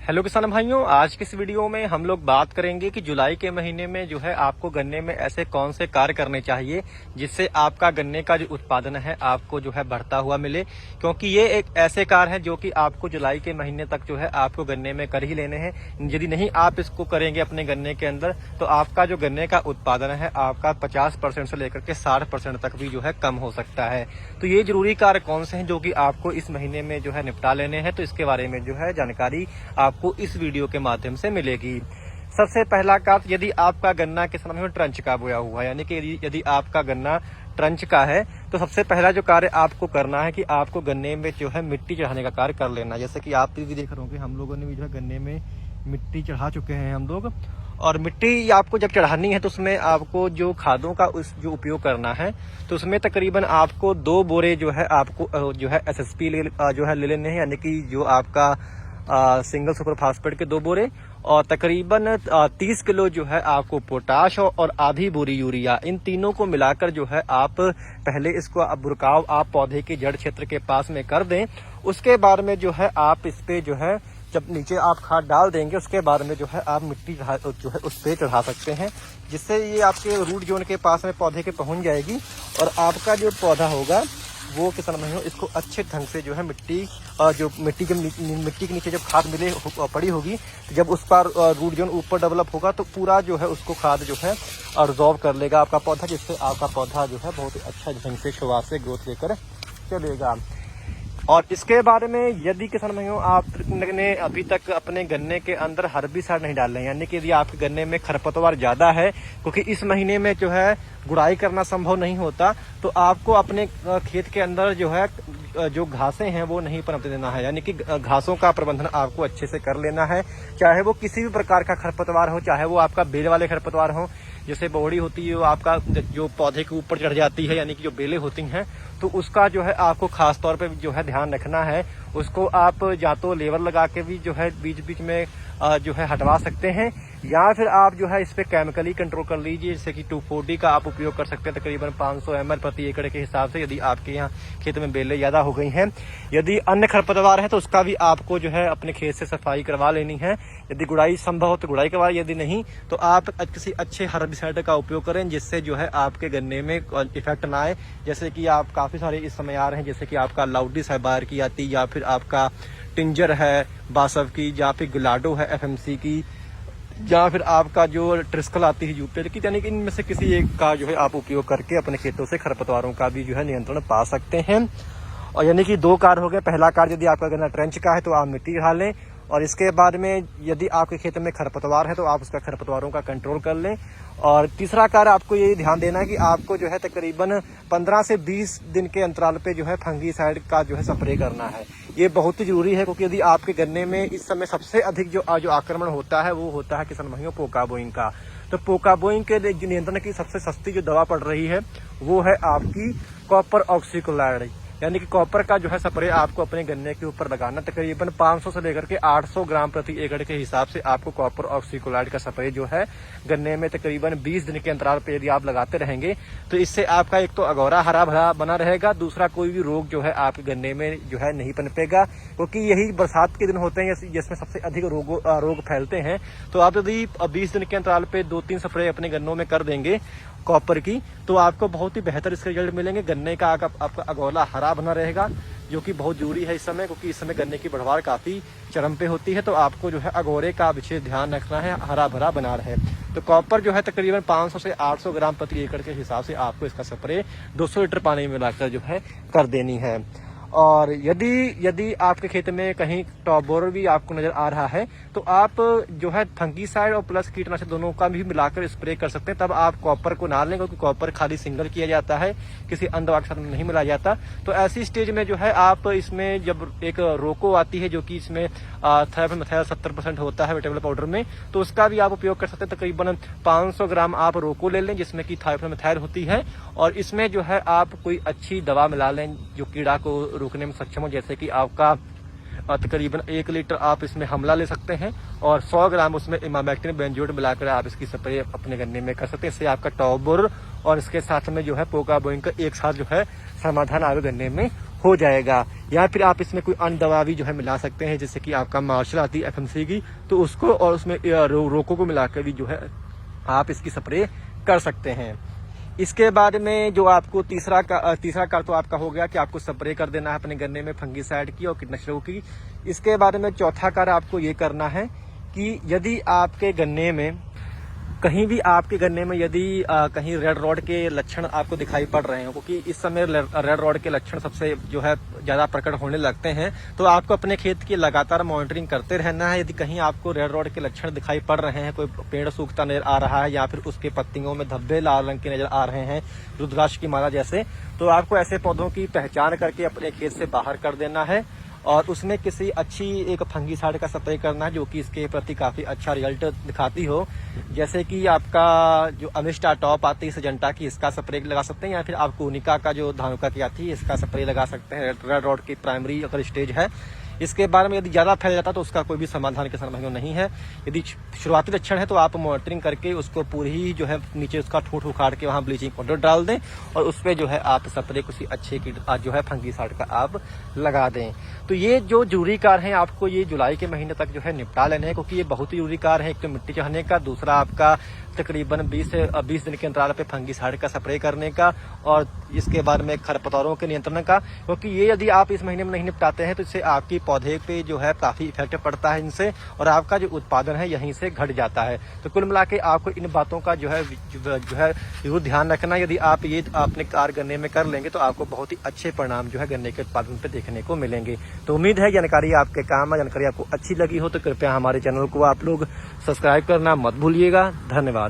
Hello किसान भाइयों, आज की इस वीडियो में हम लोग बात करेंगे कि जुलाई के महीने में जो है आपको गन्ने में ऐसे कौन से कार्य करने चाहिए जिससे आपका गन्ने का जो उत्पादन है आपको जो है बढ़ता हुआ मिले। क्योंकि ये एक ऐसे कार्य है जो कि आपको जुलाई के महीने तक जो है आपको गन्ने में कर ही लेने हैं। यदि नहीं आप इसको करेंगे अपने गन्ने के अंदर तो आपका जो गन्ने का उत्पादन है आपका 50% से लेकर के 60% तक भी जो है कम हो सकता है। तो ये जरूरी कार्य कौन से हैं जो कि आपको इस महीने में जो है निपटा लेने हैं, तो इसके बारे में जो है जानकारी आपको इस वीडियो के माध्यम से मिलेगी। सबसे पहला कार्य, यदि आपका गन्ना किसान में ट्रंच का बोया हुआ है, यानी कि यदि आपका गन्ना ट्रंच का है तो सबसे पहला जो कार्य आपको करना है कि आपको गन्ने में जो है मिट्टी चढ़ाने का कार्य कर लेना। जैसे कि आप भी देख रहे होंगे, हम लोगों ने भी जो है गन्ने में मिट्टी चढ़ा चुके हैं हम लोग। और मिट्टी आपको जब चढ़ानी है तो उसमें आपको जो खादों का जो उपयोग करना है तो उसमें तकरीबन आपको 2 बोरे जो है आपको जो है एसएसपी जो है ले लेने हैं, यानी कि जो आपका सिंगल सुपर फास्फेट के 2 बोरे और तकरीबन 30 किलो जो है आपको पोटाश और आधी बोरी यूरिया, इन तीनों को मिलाकर जो है आप पहले इसको बुरकाव आप पौधे के जड़ क्षेत्र के पास में कर दें। उसके बाद में जो है आप इस पे जो है जब नीचे आप खाद डाल देंगे उसके बाद में जो है आप मिट्टी जो है उस पे चढ़ा सकते हैं, जिससे ये आपके रूट जोन के पास में पौधे के पहुंच जाएगी और आपका जो पौधा होगा वो किसान भाइयों इसको अच्छे ढंग से जो है मिट्टी के नीचे जब खाद पड़ी होगी, जब उस पर रूट जोन ऊपर डेवलप होगा तो पूरा जो है उसको खाद जो है अब्जॉर्ब कर लेगा आपका पौधा, जिससे आपका पौधा जो है बहुत ही अच्छा ढंग से शुरुआत से ग्रोथ लेकर चलेगा। और इसके बारे में यदि किसान भाइयों आपने अभी तक अपने गन्ने के अंदर हर्बिसाइड नहीं डाले, यानी कि यदि आपके गन्ने में खरपतवार ज्यादा है, क्योंकि इस महीने में जो है गुड़ाई करना संभव नहीं होता, तो आपको अपने खेत के अंदर जो है जो घासें हैं वो नहीं पनपने देना है, यानी कि घासों का प्रबंधन आपको अच्छे से कर लेना है। चाहे वो किसी भी प्रकार का खरपतवार हो, चाहे वो आपका बेल वाले खरपतवार हो, जैसे बौड़ी होती है वो आपका जो पौधे के ऊपर चढ़ जाती है, यानी कि जो बेलें होती हैं, तो उसका जो है आपको खास तौर पे जो है ध्यान रखना है। उसको आप या तो लेवल लगा के भी जो है बीच बीच में जो है हटवा सकते हैं, या फिर आप जो है इस पे केमिकली कंट्रोल कर लीजिए, जैसे कि 2,4-D का आप उपयोग कर सकते हैं तकरीबन 500 ml प्रति एकड़ के हिसाब से, यदि आपके यहाँ खेत में बेलें ज्यादा हो गई हैं। यदि अन्य खरपतवार है तो उसका भी आपको जो है अपने खेत से सफाई करवा लेनी है। यदि गुड़ाई संभव हो तो गुड़ाई करवा, यदि नहीं तो आप किसी अच्छे हर्बिसाइड का उपयोग करें जिससे जो है आपके गन्ने में इफेक्ट ना आए। जैसे कि आप काफी सारे इस समय आ रहे हैं, जैसे कि आपका लाउडी साइबार की आती, या फिर आपका टिंजर है बासव की, या फिर गुलाडो है FMC की, या फिर आपका जो ट्रिस्कल आती है यूपीएल की, यानी कि इनमें से किसी एक का जो है आप उपयोग करके अपने खेतों से खरपतवारों का भी जो है नियंत्रण पा सकते हैं। और यानी कि 2 कार्य हो गए। पहला कार्य, यदि आपका गन्ना ट्रेंच का है तो आप मिट्टी चढ़ा लें, और इसके बाद में यदि आपके खेत में खरपतवार है तो आप उसका खरपतवारों का कंट्रोल कर लें। और तीसरा कार्य आपको ये ध्यान देना है कि आपको जो है तकरीबन 15 से 20 दिन के अंतराल पे जो है फंगीसाइड का जो है स्प्रे करना है। ये बहुत ही जरूरी है, क्योंकि यदि आपके गन्ने में इस समय सबसे अधिक जो आक्रमण होता है वो होता है किसान भाइयों पोका बोइंग का। तो पोका बोइंग के नियंत्रण की सबसे सस्ती जो दवा पड़ रही है वो है आपकी कॉपर ऑक्सीक्लोराइड, यानी कि कॉपर का जो है स्प्रे आपको अपने गन्ने के ऊपर लगाना। तकरीबन 500 से लेकर के 800 ग्राम प्रति एकड़ के हिसाब से आपको कॉपर ऑक्सीक्लोराइड का स्प्रे जो है गन्ने में तकरीबन 20 दिन के अंतराल पे यदि आप लगाते रहेंगे तो इससे आपका एक तो अगोरा हरा भरा बना रहेगा, दूसरा कोई भी रोग जो है आपके गन्ने में जो है नहीं पनपेगा, क्योंकि यही बरसात के दिन होते हैं जिसमें सबसे अधिक रोग फैलते हैं। तो आप यदि 20 दिन के अंतराल पे 2-3 स्प्रे अपने गन्नों में कर देंगे कॉपर की, तो आपको बहुत ही बेहतर इसके रिजल्ट मिलेंगे। गन्ने का आपका अगोला हरा बना रहेगा, जो कि बहुत जरूरी है इस समय, क्योंकि इस समय गन्ने की बढ़वार काफी चरम पे होती है। तो आपको जो है अगोरे का विशेष ध्यान रखना है, हरा भरा बना रहे। तो कॉपर जो है तकरीबन 500 से 800 ग्राम प्रति एकड़ के हिसाब से आपको इसका स्प्रे 200 लीटर पानी में मिलाकर जो है कर देनी है। और यदि आपके खेत में कहीं टॉप बोरर भी आपको नजर आ रहा है तो आप जो है फंगीसाइड और प्लस कीटनाशक दोनों का भी मिलाकर स्प्रे कर सकते हैं। तब आप कॉपर को ना लें, क्योंकि कॉपर खाली सिंगल किया जाता है, किसी अन्य दवा के साथ नहीं मिलाया जाता। तो ऐसी स्टेज में जो है आप इसमें जब एक रोको आती है जो कि इसमें थायोफेनोमेथाइल 70% होता है वेटेबल पाउडर में, तो उसका भी आप उपयोग कर सकते हैं। तकरीबन 500 ग्राम आप रोको ले लें जिसमें कि थायोफेनोमेथाइल होती है, और इसमें जो है आप कोई अच्छी दवा मिला लें जो कीड़ा को रोकने में सक्षम हो, जैसे कि आपका तकरीबन 1 लीटर आप इसमें हमला ले सकते हैं और 100 ग्राम उसमें इमामेक्टिन बेंजोएट मिलाकर आप इसकी स्प्रे अपने गन्ने में कर सकते हैं। इससे आपका टॉप बोरर और इसके साथ में जो है पोका बोइंग का एक साथ जो है समाधान आपके गन्ने में हो जाएगा। या फिर आप इसमें कोई अन्य दवा भी जो है मिला सकते हैं, जैसे कि आपका मार्शल आती है FMC की, तो उसको और उसमें रोको को मिलाकर भी जो है आप इसकी स्प्रे कर सकते हैं। इसके बाद में जो आपको तीसरा कार्य तो आपका हो गया कि आपको स्प्रे कर देना है अपने गन्ने में फंगीसाइड की और कीटनाशकों की। इसके बाद में चौथा कार्य आपको ये करना है कि यदि आपके गन्ने में कहीं भी आपके गन्ने में यदि कहीं रेड रॉड के लक्षण आपको दिखाई पड़ रहे हैं, क्योंकि इस समय रेड रॉड के लक्षण सबसे जो है ज्यादा प्रकट होने लगते हैं, तो आपको अपने खेत की लगातार मॉनिटरिंग करते रहना है। यदि कहीं आपको रेड रॉड के लक्षण दिखाई पड़ रहे हैं, कोई पेड़ सूखता नजर आ रहा है या फिर उसके पत्तियों में धब्बे लाल रंग के नजर आ रहे हैं रुद्राक्ष की माला जैसे, तो आपको ऐसे पौधों की पहचान करके अपने खेत से बाहर कर देना है और उसमें किसी अच्छी एक फंगीसाइड का स्प्रे करना है जो कि इसके प्रति काफी अच्छा रिजल्ट दिखाती हो। जैसे कि आपका जो अमिस्टा टॉप आती है सिजेंटा की, इसका स्प्रे लगा सकते हैं, या फिर आप कोनिका का जो धानुका की आती है इसका स्प्रे लगा सकते हैं रेड रॉड की प्राइमरी अगर स्टेज है। इसके बारे में यदि ज्यादा फैल जाता है तो उसका कोई भी समाधान किसान भाइयों नहीं है। यदि शुरुआती लक्षण है तो आप मॉनिटरिंग करके उसको पूरी ही जो है नीचे उसका ठूठ उखाड़ के वहां ब्लीचिंग पाउडर डाल दें और उस पर जो है आप स्प्रे किसी अच्छे की जो है फंगीसाइड का आप लगा दें। तो ये जो जरूरी कार्य है आपको ये जुलाई के महीने तक जो है निपटा लेने हैं, क्योंकि ये बहुत ही जरूरी कार्य है। एक तो मिट्टी चढ़ने का, दूसरा आपका तकरीबन 20 से 20 दिन के अंतराल पे फंगीसाइड का स्प्रे करने का और इसके बाद में खरपतवारों के नियंत्रण का, क्योंकि ये यदि आप इस महीने में नहीं निपटाते हैं तो इससे आपकी पौधे पे जो है काफी इफेक्ट पड़ता है इनसे और आपका जो उत्पादन है यहीं से घट जाता है। तो कुल मिला के आपको इन बातों का जो है जरूर ध्यान रखना। यदि आप ये अपने कार्य गन्ने में कर लेंगे तो आपको बहुत ही अच्छे परिणाम जो है गन्ने के उत्पादन पे देखने को मिलेंगे। तो उम्मीद है जानकारी आपके काम है, जानकारी आपको अच्छी लगी हो तो कृपया हमारे चैनल को आप लोग सब्सक्राइब करना मत भूलिएगा। धन्यवाद।